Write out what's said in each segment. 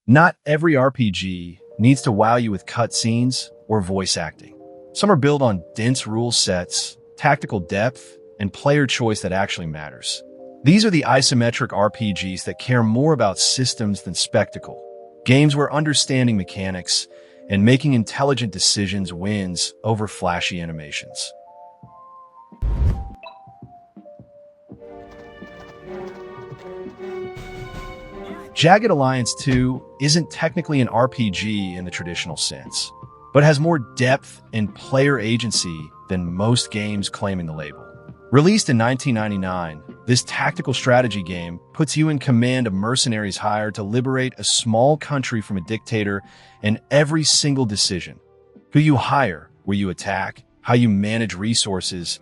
Not every RPG needs to wow you with cutscenes or voice acting. Some are built on dense rule sets, tactical depth, and player choice that actually matters. These are the isometric RPGs that care more about systems than spectacle. Games where understanding mechanics and making intelligent decisions wins over flashy animations. Jagged Alliance 2 isn't technically an RPG in the traditional sense, but has more depth and player agency than most games claiming the label. Released in 1999, this tactical strategy game puts you in command of mercenaries hired to liberate a small country from a dictator, and every single decision, who you hire, where you attack, how you manage resources,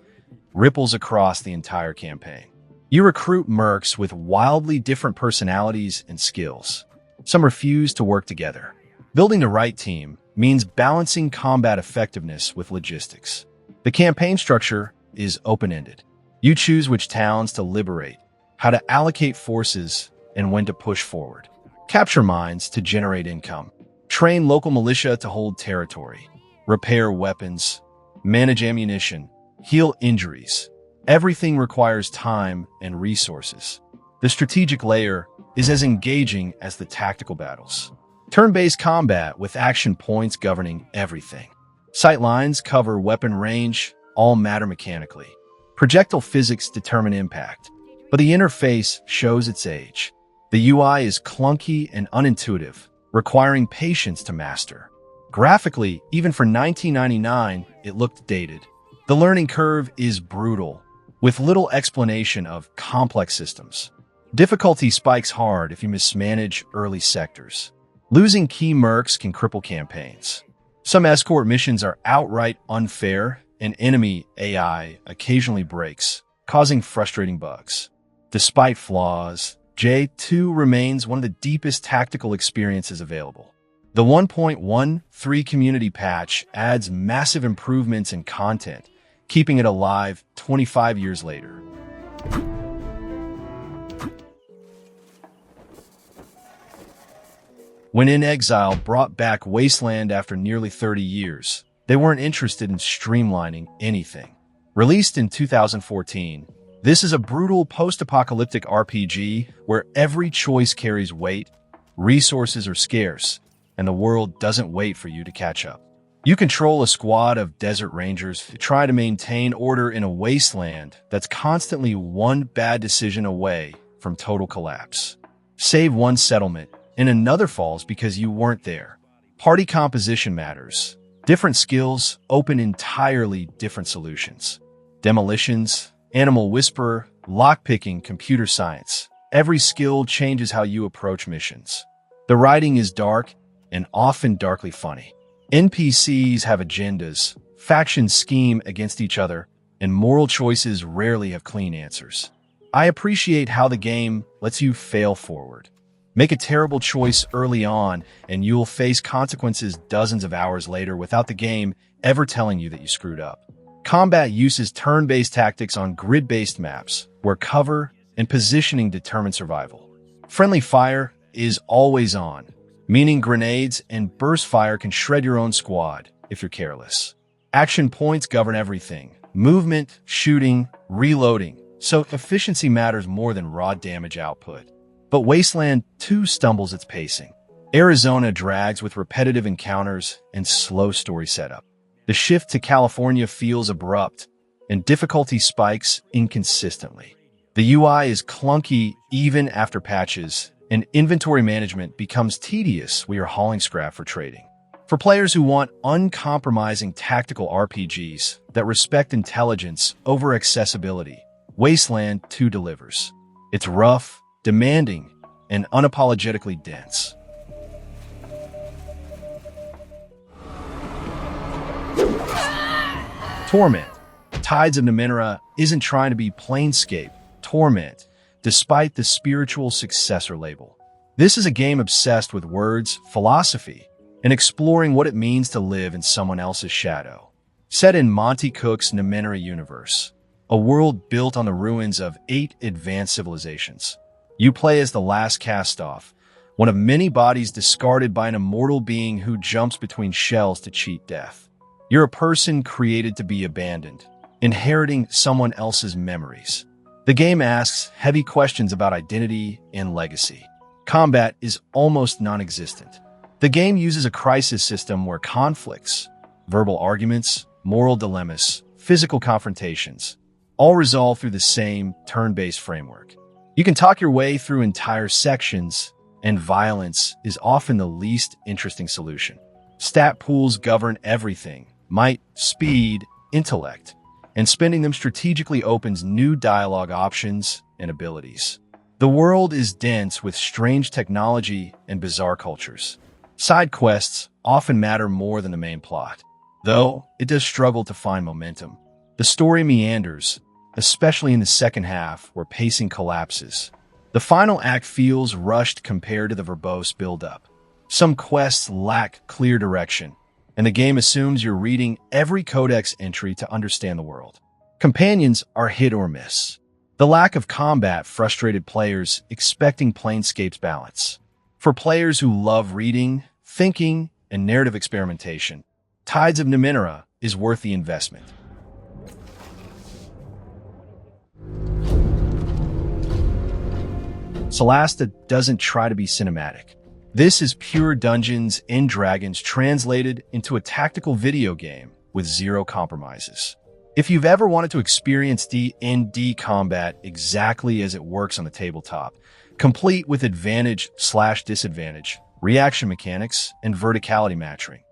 ripples across the entire campaign. You recruit mercs with wildly different personalities and skills. Some refuse to work together. Building the right team means balancing combat effectiveness with logistics. The campaign structure is open-ended. You choose which towns to liberate, how to allocate forces, and when to push forward. Capture mines to generate income. Train local militia to hold territory. Repair weapons. Manage ammunition. Heal injuries. Everything requires time and resources. The strategic layer is as engaging as the tactical battles. Turn-based combat with action points governing everything. Sight lines cover weapon range, all matter mechanically. Projectile physics determine impact, but the interface shows its age. The UI is clunky and unintuitive, requiring patience to master. Graphically, even for 1999, it looked dated. The learning curve is brutal, with little explanation of complex systems. Difficulty spikes hard if you mismanage early sectors. Losing key mercs can cripple campaigns. Some escort missions are outright unfair, and enemy AI occasionally breaks, causing frustrating bugs. Despite flaws, J2 remains one of the deepest tactical experiences available. The 1.13 community patch adds massive improvements in content, keeping it alive 25 years later. When In Exile brought back Wasteland after nearly 30 years, they weren't interested in streamlining anything. Released in 2014, this is a brutal post-apocalyptic RPG where every choice carries weight, resources are scarce, and the world doesn't wait for you to catch up. You control a squad of desert rangers who try to maintain order in a wasteland that's constantly one bad decision away from total collapse. Save one settlement, and another falls because you weren't there. Party composition matters. Different skills open entirely different solutions. Demolitions, animal whisperer, lockpicking, computer science. Every skill changes how you approach missions. The writing is dark and often darkly funny. NPCs have agendas, factions scheme against each other, and moral choices rarely have clean answers. I appreciate how the game lets you fail forward. Make a terrible choice early on, and you'll face consequences dozens of hours later without the game ever telling you that you screwed up. Combat uses turn-based tactics on grid-based maps, where cover and positioning determine survival. Friendly fire is always on, meaning grenades and burst fire can shred your own squad if you're careless. Action points govern everything: movement, shooting, reloading, so efficiency matters more than raw damage output. But Wasteland 2 stumbles its pacing. Arizona drags with repetitive encounters and slow story setup. The shift to California feels abrupt, and difficulty spikes inconsistently. The UI is clunky even after patches, and inventory management becomes tedious when you're hauling scrap for trading. For players who want uncompromising tactical RPGs that respect intelligence over accessibility, Wasteland 2 delivers. It's rough, demanding, and unapologetically dense. Torment. Tides of Numenera isn't trying to be Planescape, Torment, despite the spiritual successor label. This is a game obsessed with words, philosophy, and exploring what it means to live in someone else's shadow. Set in Monty Cook's Numenera universe, a world built on the ruins of 8 advanced civilizations. You play as the last cast-off, one of many bodies discarded by an immortal being who jumps between shells to cheat death. You're a person created to be abandoned, inheriting someone else's memories. The game asks heavy questions about identity and legacy. Combat is almost non-existent. The game uses a crisis system where conflicts, verbal arguments, moral dilemmas, physical confrontations, all resolve through the same turn-based framework. You can talk your way through entire sections, and violence is often the least interesting solution. Stat pools govern everything: might, speed, intellect, and spending them strategically opens new dialogue options and abilities. The world is dense with strange technology and bizarre cultures. Side quests often matter more than the main plot, though it does struggle to find momentum. The story meanders, especially in the second half where pacing collapses. The final act feels rushed compared to the verbose build-up. Some quests lack clear direction, and the game assumes you're reading every codex entry to understand the world. Companions are hit or miss. The lack of combat frustrated players expecting Planescape's balance. For players who love reading, thinking, and narrative experimentation, Tides of Numenera is worth the investment. Solasta doesn't try to be cinematic. This is pure Dungeons and Dragons translated into a tactical video game with zero compromises. If you've ever wanted to experience D&D combat exactly as it works on the tabletop, complete with advantage/disadvantage, reaction mechanics, and verticality matching,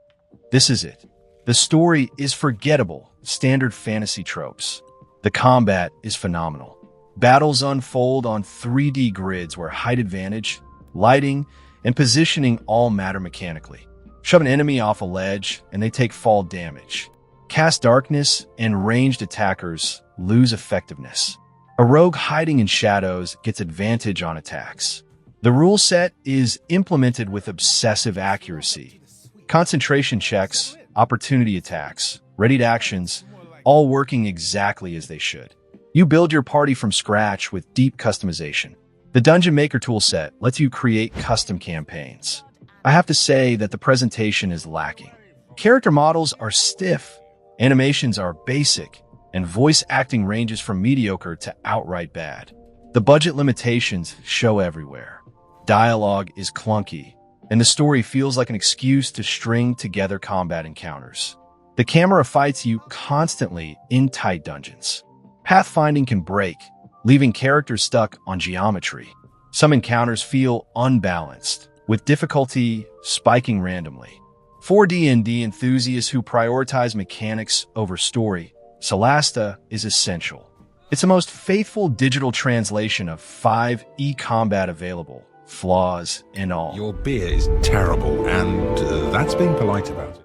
this is it. The story is forgettable, standard fantasy tropes. The combat is phenomenal. Battles unfold on 3D grids where height advantage, lighting, and positioning all matter mechanically. Shove an enemy off a ledge, and they take fall damage. Cast darkness, and ranged attackers lose effectiveness. A rogue hiding in shadows gets advantage on attacks. The rule set is implemented with obsessive accuracy. Concentration checks, opportunity attacks, readied actions, all working exactly as they should. You build your party from scratch with deep customization. The Dungeon Maker toolset lets you create custom campaigns. I have to say that the presentation is lacking. Character models are stiff, animations are basic, and voice acting ranges from mediocre to outright bad. The budget limitations show everywhere. Dialogue is clunky, and the story feels like an excuse to string together combat encounters. The camera fights you constantly in tight dungeons. Pathfinding can break, leaving characters stuck on geometry. Some encounters feel unbalanced, with difficulty spiking randomly. For D&D enthusiasts who prioritize mechanics over story, Solasta is essential. It's the most faithful digital translation of 5e combat available, flaws and all. Your beer is terrible, and that's being polite about it.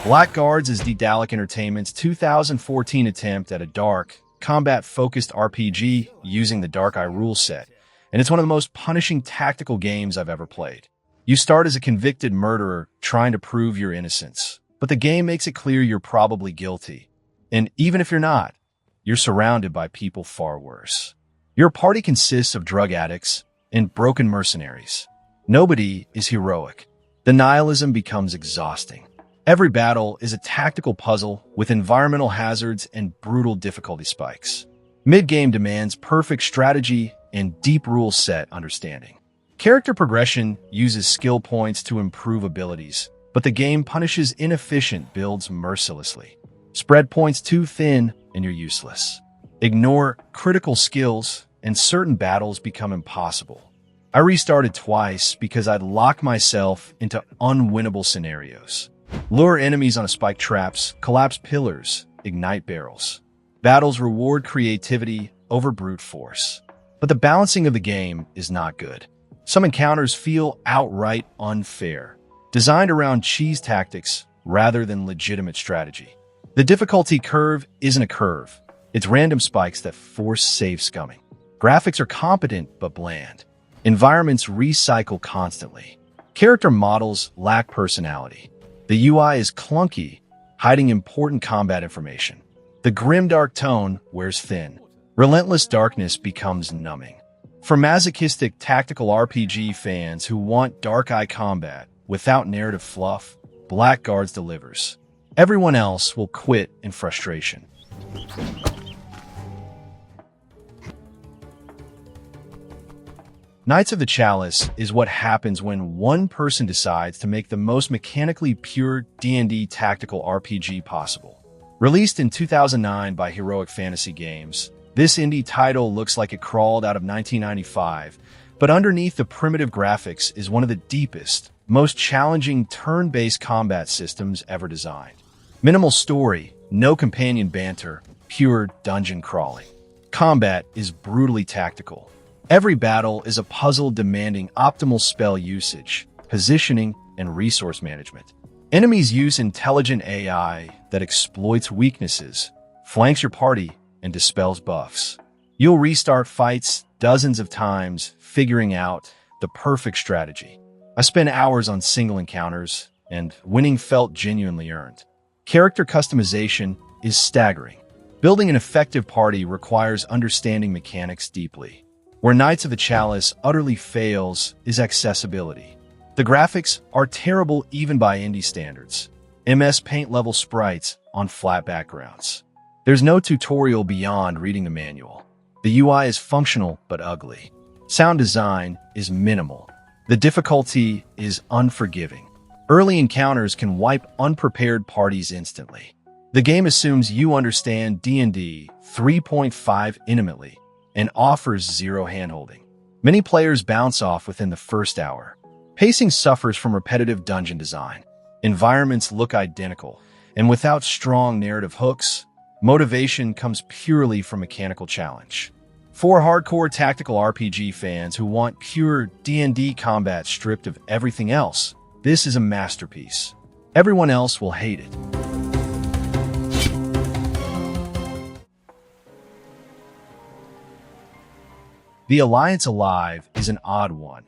Blackguards is Daedalic Entertainment's 2014 attempt at a dark, combat-focused RPG using the Dark Eye rule set, and it's one of the most punishing tactical games I've ever played. You start as a convicted murderer trying to prove your innocence, but the game makes it clear you're probably guilty. And even if you're not, you're surrounded by people far worse. Your party consists of drug addicts and broken mercenaries. Nobody is heroic. The nihilism becomes exhausting. Every battle is a tactical puzzle with environmental hazards and brutal difficulty spikes. Mid-game demands perfect strategy and deep rule set understanding. Character progression uses skill points to improve abilities, but the game punishes inefficient builds mercilessly. Spread points too thin and you're useless. Ignore critical skills and certain battles become impossible. I restarted twice because I'd locked myself into unwinnable scenarios. Lure enemies on spike traps, collapse pillars, ignite barrels. Battles reward creativity over brute force. But the balancing of the game is not good. Some encounters feel outright unfair, designed around cheese tactics rather than legitimate strategy. The difficulty curve isn't a curve. It's random spikes that force save scumming. Graphics are competent but bland. Environments recycle constantly. Character models lack personality. The UI is clunky, hiding important combat information. The grimdark tone wears thin. Relentless darkness becomes numbing. For masochistic tactical RPG fans who want dark-eye combat without narrative fluff, Blackguards delivers. Everyone else will quit in frustration. Knights of the Chalice is what happens when one person decides to make the most mechanically pure D&D tactical RPG possible. Released in 2009 by Heroic Fantasy Games, this indie title looks like it crawled out of 1995, but underneath the primitive graphics is one of the deepest, most challenging turn-based combat systems ever designed. Minimal story, no companion banter, pure dungeon crawling. Combat is brutally tactical. Every battle is a puzzle demanding optimal spell usage, positioning, and resource management. Enemies use intelligent AI that exploits weaknesses, flanks your party, and dispels buffs. You'll restart fights dozens of times, figuring out the perfect strategy. I spent hours on single encounters, and winning felt genuinely earned. Character customization is staggering. Building an effective party requires understanding mechanics deeply. Where Knights of the Chalice utterly fails is accessibility. The graphics are terrible even by indie standards. MS Paint level sprites on flat backgrounds. There's no tutorial beyond reading the manual. The UI is functional but ugly. Sound design is minimal. The difficulty is unforgiving. Early encounters can wipe unprepared parties instantly. The game assumes you understand D&D 3.5 intimately and offers zero handholding. Many players bounce off within the first hour. Pacing suffers from repetitive dungeon design. Environments look identical, and without strong narrative hooks, motivation comes purely from mechanical challenge. For hardcore tactical RPG fans who want pure D&D combat stripped of everything else, this is a masterpiece. Everyone else will hate it. The Alliance Alive is an odd one.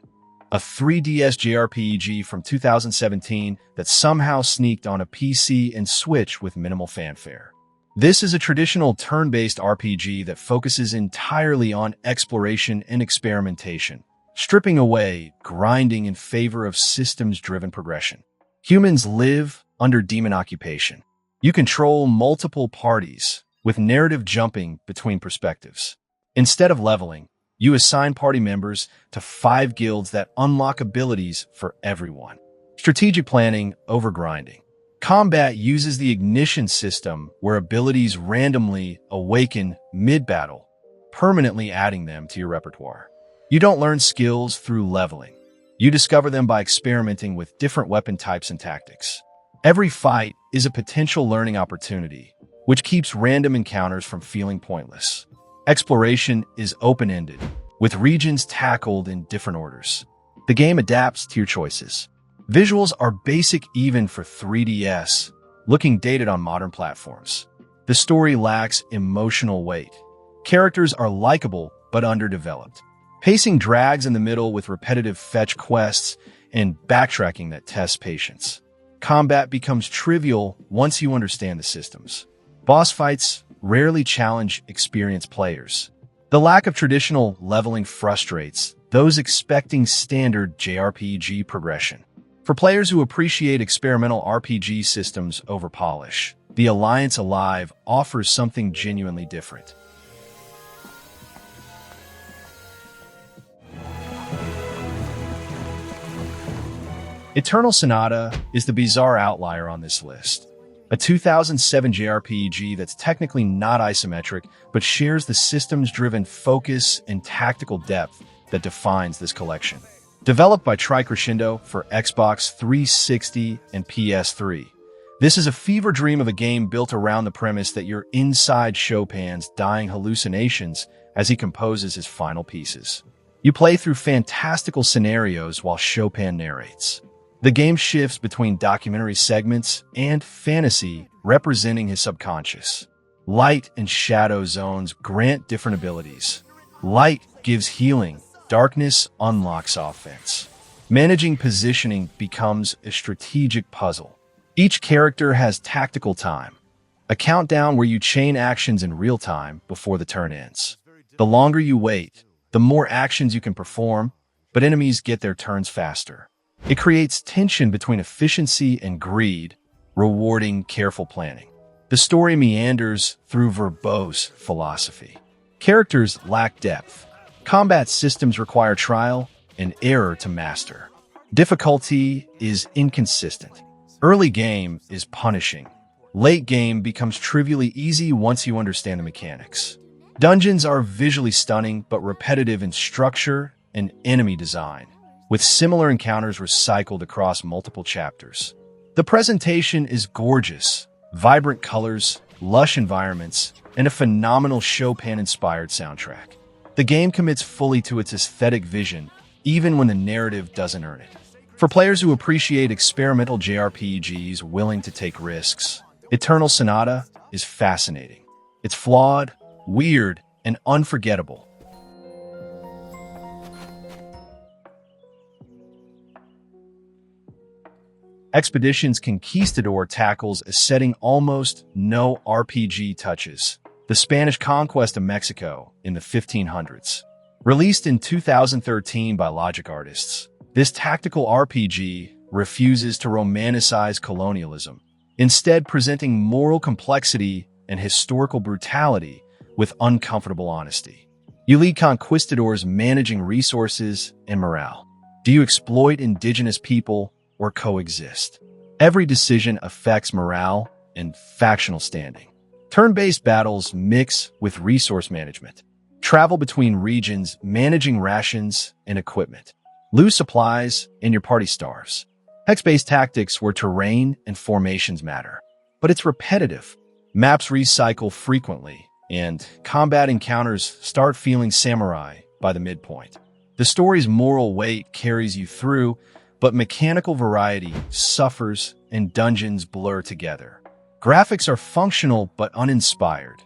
A 3DS JRPG from 2017 that somehow sneaked on a PC and Switch with minimal fanfare. This is a traditional turn-based RPG that focuses entirely on exploration and experimentation, stripping away grinding in favor of systems-driven progression. Humans live under demon occupation. You control multiple parties, with narrative jumping between perspectives. Instead of leveling, you assign party members to 5 guilds that unlock abilities for everyone. Strategic planning over grinding. Combat uses the ignition system where abilities randomly awaken mid-battle, permanently adding them to your repertoire. You don't learn skills through leveling. You discover them by experimenting with different weapon types and tactics. Every fight is a potential learning opportunity, which keeps random encounters from feeling pointless. Exploration is open-ended, with regions tackled in different orders. The game adapts to your choices. Visuals are basic even for 3DS, looking dated on modern platforms. The story lacks emotional weight. Characters are likable but underdeveloped. Pacing drags in the middle with repetitive fetch quests and backtracking that tests patience. Combat becomes trivial once you understand the systems. Boss fights rarely challenge experienced players. The lack of traditional leveling frustrates those expecting standard JRPG progression. For players who appreciate experimental RPG systems over polish, The Alliance Alive offers something genuinely different. Eternal Sonata is the bizarre outlier on this list. A 2007 JRPG that's technically not isometric, but shares the systems-driven focus and tactical depth that defines this collection. Developed by Tricrescendo for Xbox 360 and PS3, this is a fever dream of a game built around the premise that you're inside Chopin's dying hallucinations as he composes his final pieces. You play through fantastical scenarios while Chopin narrates. The game shifts between documentary segments and fantasy, representing his subconscious. Light and shadow zones grant different abilities. Light gives healing, darkness unlocks offense. Managing positioning becomes a strategic puzzle. Each character has tactical time, a countdown where you chain actions in real time before the turn ends. The longer you wait, the more actions you can perform, but enemies get their turns faster. It creates tension between efficiency and greed, rewarding careful planning. The story meanders through verbose philosophy. Characters lack depth. Combat systems require trial and error to master. Difficulty is inconsistent. Early game is punishing. Late game becomes trivially easy once you understand the mechanics. Dungeons are visually stunning but repetitive in structure and enemy design, with similar encounters recycled across multiple chapters. The presentation is gorgeous, vibrant colors, lush environments, and a phenomenal Chopin-inspired soundtrack. The game commits fully to its aesthetic vision, even when the narrative doesn't earn it. For players who appreciate experimental JRPGs willing to take risks, Eternal Sonata is fascinating. It's flawed, weird, and unforgettable. Expeditions Conquistador tackles a setting almost no RPG touches: the Spanish conquest of Mexico in the 1500s. Released in 2013 by Logic Artists, this tactical RPG refuses to romanticize colonialism, instead presenting moral complexity and historical brutality with uncomfortable honesty. You lead conquistadors managing resources and morale. Do you exploit indigenous people or coexist? Every decision affects morale and factional standing. Turn-based battles mix with resource management. Travel between regions, managing rations and equipment. Lose supplies and your party starves. Hex-based tactics where terrain and formations matter. But it's repetitive. Maps recycle frequently, and combat encounters start feeling samurai by the midpoint. The story's moral weight carries you through, but mechanical variety suffers and dungeons blur together. Graphics are functional but uninspired.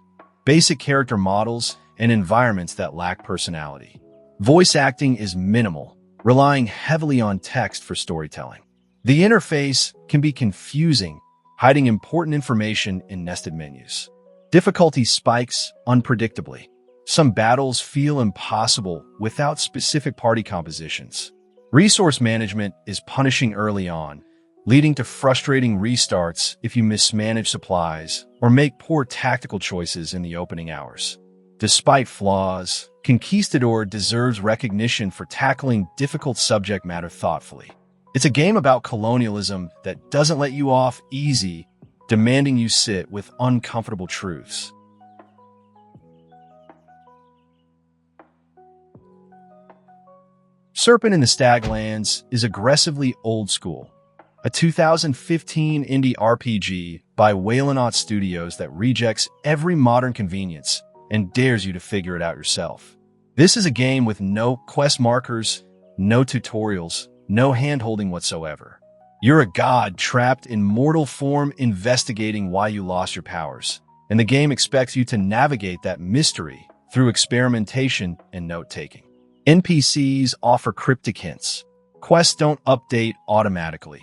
Basic character models and environments that lack personality. Voice acting is minimal, relying heavily on text for storytelling. The interface can be confusing, hiding important information in nested menus. Difficulty spikes unpredictably. Some battles feel impossible without specific party compositions. Resource management is punishing early on, leading to frustrating restarts if you mismanage supplies or make poor tactical choices in the opening hours. Despite flaws, Conquistador deserves recognition for tackling difficult subject matter thoughtfully. It's a game about colonialism that doesn't let you off easy, demanding you sit with uncomfortable truths. Serpent in the Staglands is aggressively old school, a 2015 indie RPG by Waylonaut Studios that rejects every modern convenience and dares you to figure it out yourself. This is a game with no quest markers, no tutorials, no hand-holding whatsoever. You're a god trapped in mortal form investigating why you lost your powers, and the game expects you to navigate that mystery through experimentation and note-taking. NPCs offer cryptic hints. Quests don't update automatically.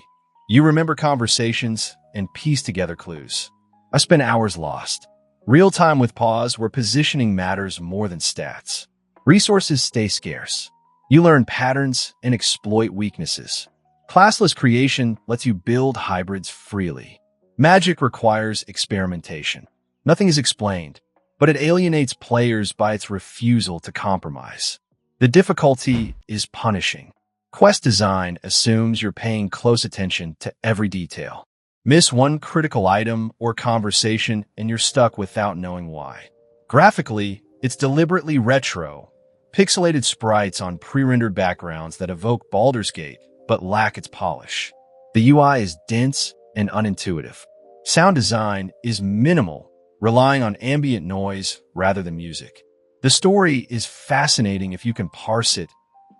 You remember conversations and piece together clues. I spent hours lost. Real time with pause where positioning matters more than stats. Resources stay scarce. You learn patterns and exploit weaknesses. Classless creation lets you build hybrids freely. Magic requires experimentation. Nothing is explained, but it alienates players by its refusal to compromise. The difficulty is punishing. Quest design assumes you're paying close attention to every detail. Miss one critical item or conversation and you're stuck without knowing why. Graphically, it's deliberately retro, pixelated sprites on pre-rendered backgrounds that evoke Baldur's Gate but lack its polish. The UI is dense and unintuitive. Sound design is minimal, relying on ambient noise rather than music. The story is fascinating if you can parse it.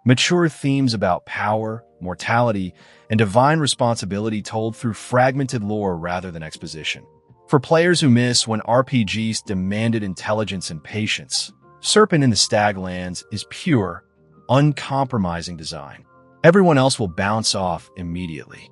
Mature themes about power, mortality, and divine responsibility told through fragmented lore rather than exposition. For players who miss when RPGs demanded intelligence and patience, Serpent in the Staglands is pure, uncompromising design. Everyone else will bounce off immediately.